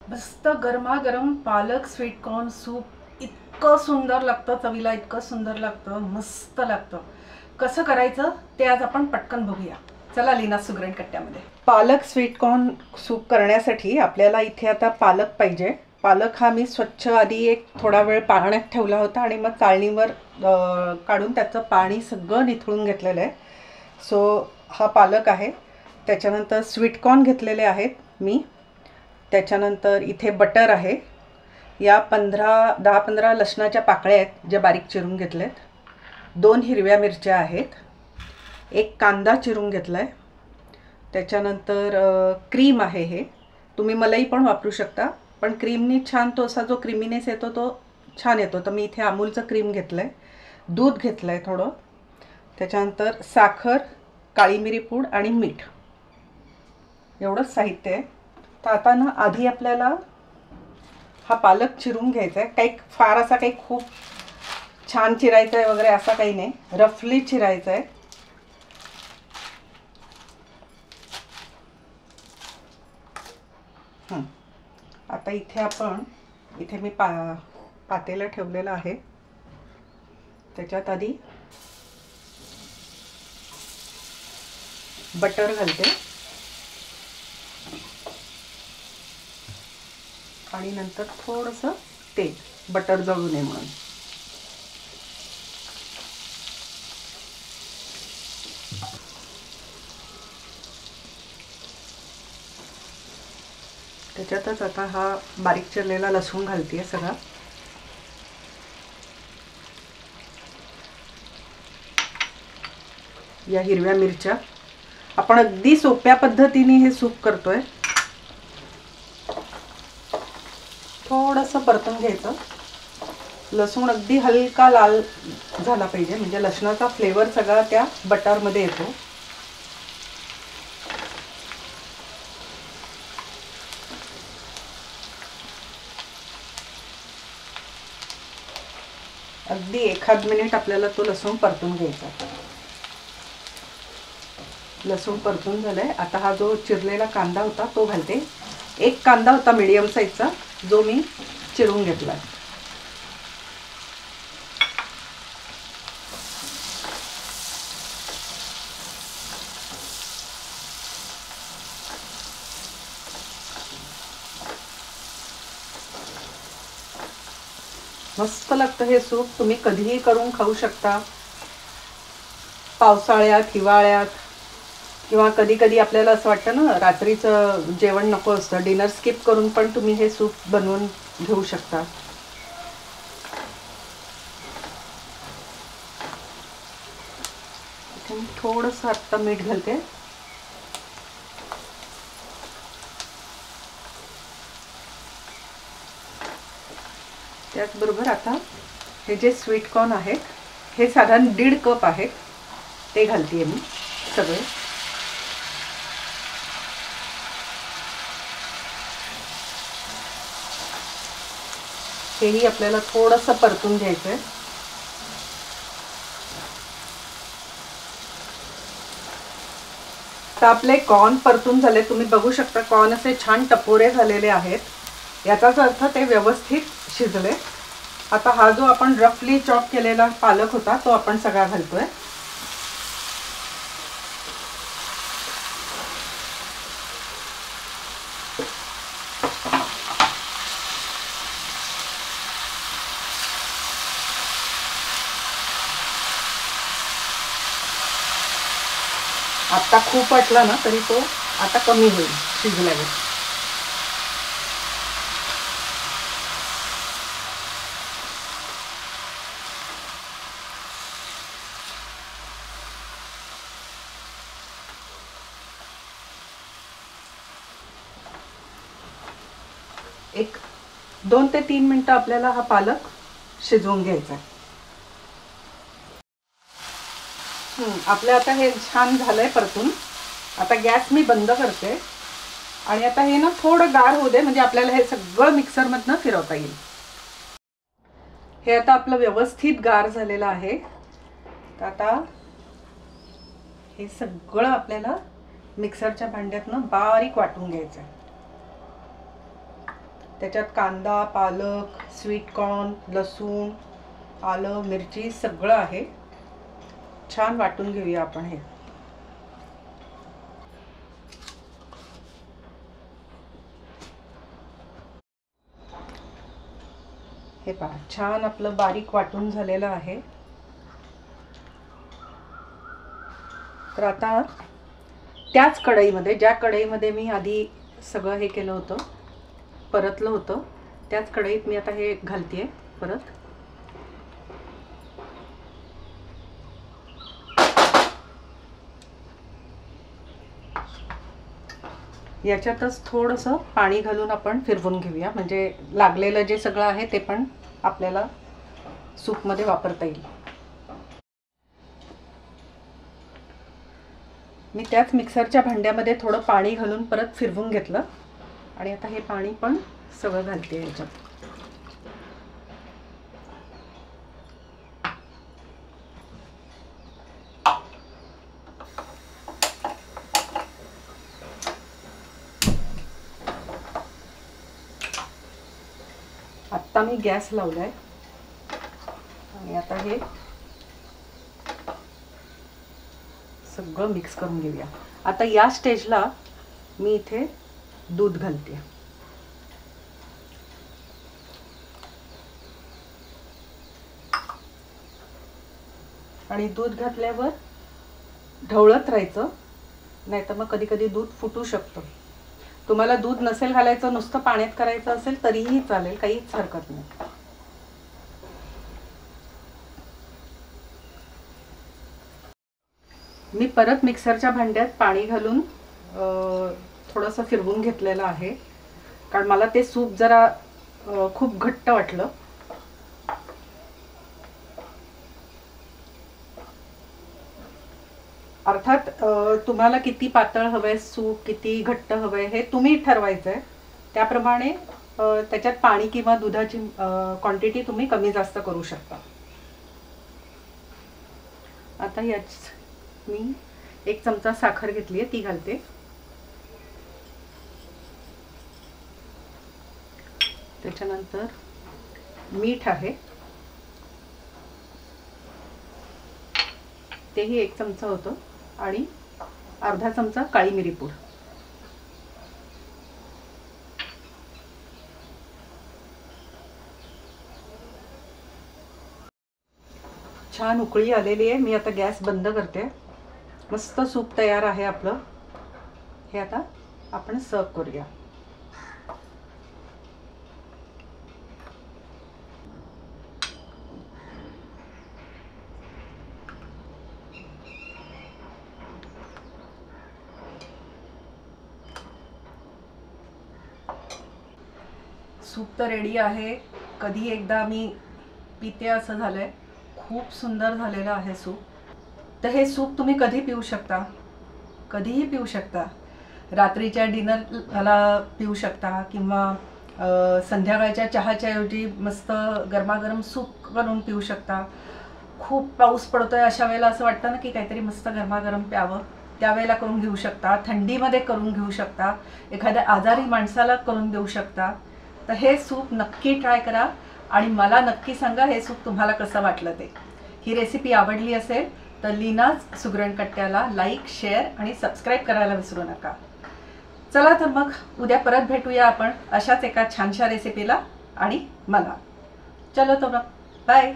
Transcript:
मस्त गरमागरम पालक स्वीट कॉर्न सूप इतकं सुंदर लागतं, चवीला इतकं सुंदर लागतं, मस्त लागतं. कसं करायचं ते आज आपण पटकन बघूया. चला लीना सुगरण कट्ट्यामध्ये. पालक स्वीट कॉर्न सूप करण्यासाठी आपल्याला इथे आता पालक पाहिजे. पालक हा मी स्वच्छ आधी एक थोडा वेळ पाण्यात ठेवला होता आणि मग चाळणीवर काढून त्याचं पाणी सगळं निथळून घेतलेलं आहे. सो हा पालक आहे. त्याच्यानंतर स्वीट कॉर्न घेतलेले आहेत मी. त्याच्यानंतर इथे बटर आहे. या 10-15 लसणाच्या पाकळ्या आहेत ज्या बारीक चिरून घेतल्यात. 2 हिरव्या मिरच्या आहेत. 1 कांदा चिरून घेतला आहे. त्याच्यानंतर क्रीम आहे. हे तुम्ही मलाई पण वापरू शकता, पण क्रीमनी छान तो असा जो क्रीमीनेस येतो तो छान येतो. तर मी इथे अमूलचं क्रीम घेतलं आहे. दूध घेतलं आहे थोडं. त्याच्यानंतर साखर, काळी मिरी पूड आणि मीठ, एवढंच साहित्य आहे. तर आता ना आधी आपल्याला हा पालक चिरून घ्यायचा आहे. काही फार असा काही खूप छान चिरायचा आहे वगैरे असा काही नाही, रफली चिरायचा आहे. आता इथे मी पातेलं ठेवलेलं आहे. त्याच्यात आधी बटर घालते आणि नंतर थोडंसं तेल, बटर जळू नये म्हणून. त्याच्यातच आता हा बारीक चिरलेला लसूण घालते सगळा. या हिरव्या मिरच्या. आपण अगदी सोप्या पद्धतीने हे सूप करतोय. थोडंसं परतून घ्यायचं. लसूण अगदी हलका लाल झाला पाहिजे, म्हणजे लसणाचा फ्लेवर सगळा त्या बटरमध्ये येतो. अगदी 1 मिनिट आपल्याला तो लसूण परतून घ्यायचा. लसूण परतून झालंय. आता हा जो चिरलेला कांदा होता तो घालते. 1 कांदा होता मीडियम साईजचा, जो मी चिरून घेतला. मस्त लागतं हे सूप. तुम्ही कधीही करून खाऊ शकता. पावसाळ्यात, हिवाळ्यात, किंवा कधी कधी आपल्याला असं वाटतं ना रात्रीचं जेवण नको असतं, डिनर स्किप करून पण तुम्ही हे सूप बनवून घेऊ शकता. थोडंसं आत्ता मीठ घालते. त्याचबरोबर आता हे जे स्वीट कॉर्न आहेत, हे साधारण 1.5 कप आहेत, ते घालते मी सगळे. हेही आपल्याला थोडंसं परतून घ्यायचं आहे. तर आपले कॉर्न परतून झाले. तुम्ही बघू शकता कॉर्न असे छान टपोरे झालेले आहेत. याचाच अर्थ ते व्यवस्थित शिजले. आता हा जो आपण रफली चॉप केलेला पालक होता तो आपण सगळा घालतोय. आता खूप वाटला ना तरी तो आता कमी होईल शिजल्यावर. एक 2 ते 3 मिनिटं आपल्याला हा पालक शिजवून घ्यायचा आहे. आपलं आता हे छान झालंय परतून. आता गॅस मी बंद करते आणि आता हे ना थोडं गार होऊ दे, म्हणजे आपल्याला हे सगळं मिक्सरमधनं फिरवता येईल. हे आता आपलं व्यवस्थित गार झालेलं आहे. तर आता हे सगळं आपल्याला मिक्सरच्या भांड्यातनं बारीक वाटून घ्यायचं आहे. त्याच्यात कांदा, पालक, स्वीट कॉर्न, लसूण, आलं, मिरची सगळं आहे. छान वाटून घेऊया आपण हे. हे पहा, छान आपलं बारीक वाटून झालेलं आहे. तर आता त्याच कढईमध्ये, ज्या कढईमध्ये मी आधी सगळं हे केलं होतं, परतलं होतं, त्याच कढईत मी आता हे घालतेय परत. याच्यातच थोडंसं पाणी घालून आपण फिरवून घेऊया, म्हणजे लागलेलं जे सगळं आहे ते पण आपल्याला सूपमध्ये वापरता येईल. मी त्याच मिक्सरच्या भांड्यामध्ये थोडं पाणी घालून परत फिरवून घेतलं आणि आता हे पाणी पण सगळं घालते याच्यात. आत्ता मी गॅस लावलाय आणि आता हे सगळं मिक्स करून घेऊया. आता या स्टेजला मी इथे दूध घालते. आणि दूध घातल्यावर ढवळत राहायचं, नाहीतर मग कधी कधी दूध फुटू शकतं. तुम्हाला दूध नसेल घालायचं, नुसतं पाण्यात करायचं असेल तरीही चालेल, काहीच हरकत नाही. मी परत मिक्सरच्या भांड्यात पाणी घालून थोडंसं फिरवून घेतलेलं आहे, कारण मला ते सूप जरा खूप घट्ट वाटलं. अर्थात तुम्हाला किती पातळ हवंय सूप, किती घट्ट हवंय हे तुम्ही ठरवायचं आहे. त्याप्रमाणे त्याच्यात पाणी किंवा दुधाची क्वांटिटी तुम्ही कमी जास्त करू शकता. आता याच मी 1 चमचा साखर घेतली आहे, ती घालते. त्याच्यानंतर मीठ आहे, तेही 1 चमचा होतं, आणि अर्धा चमचा काळी मिरी पूड. छान उकळी आलेली आहे. मी आता गॅस बंद करते. मस्त सूप तयार आहे आपलं. हे आता आपण सर्व करूया. सूप तर रेडी आहे. कधी एकदा मी पिते असं झालंय. खूप सुंदर झालेलं आहे सूप. तर हे सूप तुम्ही कधी पिऊ शकता, कधीही पिऊ शकता. रात्रीच्या डिनरला पिऊ शकता, किंवा संध्याकाळच्या चहाच्या ऐवजी मस्त गरमागरम सूप बनवून पिऊ शकता. खूप पाऊस पडतोय अशा वेळेला असं वाटतं ना की काहीतरी मस्त गरमागरम प्यावं, त्यावेळेला करून घेऊ शकता. थंडीमध्ये करून घेऊ शकता. एखाद्या आजारी माणसाला करून देऊ शकता. तर हे सूप नक्की ट्राय करा आणि मला नक्की सांगा हे सूप तुम्हाला कसं वाटलं ते. ही रेसिपी आवडली असेल तर लीनाज सुगरण कट्ट्याला लाईक, शेअर आणि सबस्क्राईब करायला विसरू नका. चला तर मग उद्या परत भेटूया आपण अशाच एका छानशा रेसिपीला आणि मला. चलो तर मग बाय.